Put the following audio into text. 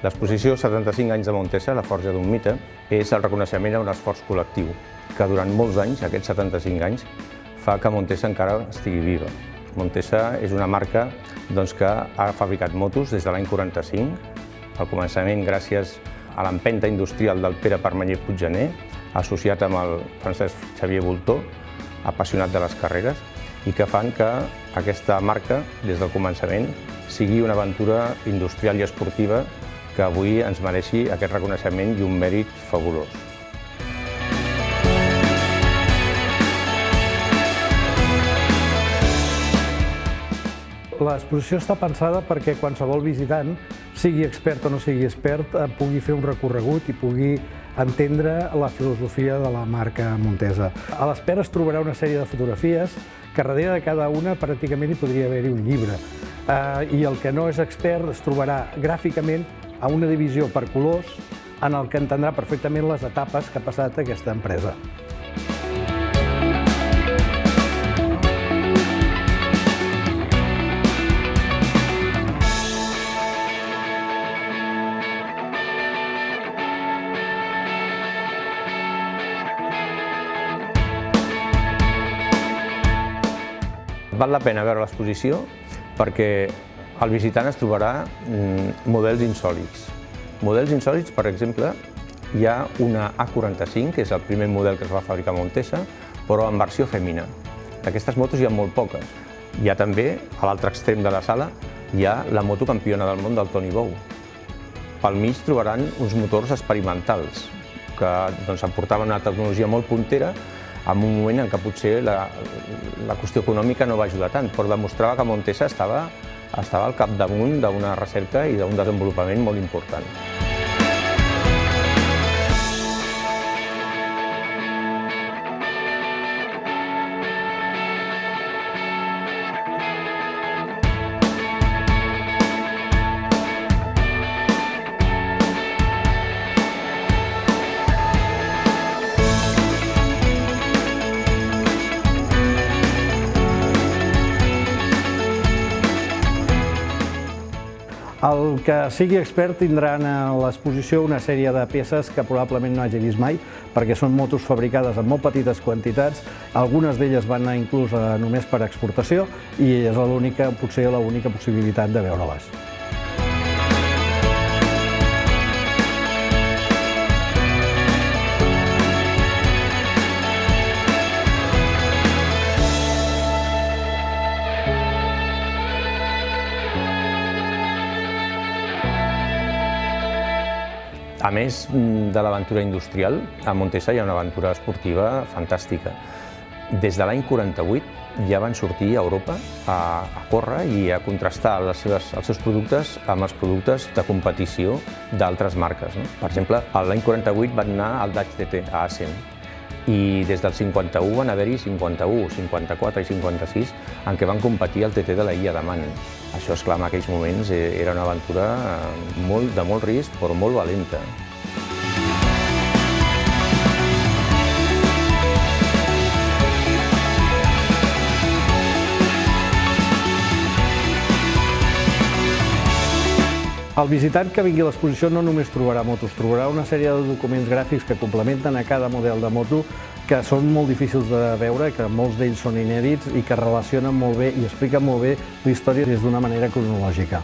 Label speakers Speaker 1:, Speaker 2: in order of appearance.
Speaker 1: L'exposició 75 anys de Montesa, la forja d'un mite, és el reconeixement a un esforç col·lectiu que durant molts anys, aquests 75 anys, fa que Montesa encara estigui viva. Montesa és una marca que ha fabricat motos des de l'any 45, al començament gràcies a l'empenta industrial del Pere Permanyer Puiggener, associat amb el Francesc Xavier Voltor, apassionat de les carreres, i que fan que aquesta marca, des del començament, sigui una aventura industrial i esportiva que avui ens mereixi aquest reconeixement i un mèrit fabulós.
Speaker 2: L'exposició està pensada perquè qualsevol visitant, sigui expert o no sigui expert, pugui fer un recorregut i pugui entendre la filosofia de la marca Montesa. A l'espera es trobarà una sèrie de fotografies que darrere de cada una pràcticament hi podria haver-hi un llibre. I el que no és expert es trobarà gràficament a una divisió per colors en el que entendrà perfectament les etapes que ha passat aquesta empresa.
Speaker 1: Val la pena veure l'exposició perquè el visitant es trobarà models insòlits. Models insòlits, per exemple, hi ha una A45, que és el primer model que es va fabricar a Montesa, però en versió femina. D'aquestes motos hi ha molt poques. Hi ha també, a l'altre extrem de la sala, hi ha la moto campiona del món del Toni Bou. Pel mig trobaran uns motors experimentals que aportaven una tecnologia molt puntera en un moment en què potser la qüestió econòmica no va ajudar tant, però demostrava que Montesa estava al capdamunt d'una recerca i d'un desenvolupament molt important.
Speaker 2: El que sigui expert tindrà a l'exposició una sèrie de peces que probablement no hagi vist mai, perquè són motos fabricades en molt petites quantitats, algunes d'elles van anar inclús només per exportació i és potser l'única possibilitat de veure-les.
Speaker 1: A més de l'aventura industrial, a Montesa hi ha una aventura esportiva fantàstica. Des de l'any 48 ja van sortir a Europa a córrer i a contrastar els seus productes amb els productes de competició d'altres marques. Per exemple, l'any 48 van anar al Dutch TT a Assen i des del 51 van haver-hi 51, 54 i 56 en què van competir al TT de la Illa de Man. Això, esclar, en aquells moments era una aventura de molt risc, però molt valenta.
Speaker 2: El visitant que vingui a l'exposició no només trobarà motos, trobarà una sèrie de documents gràfics que complementen a cada model de moto, que són molt difícils de veure, que molts d'ells són inèdits i que relacionen molt bé i expliquen molt bé la història des d'una manera cronològica.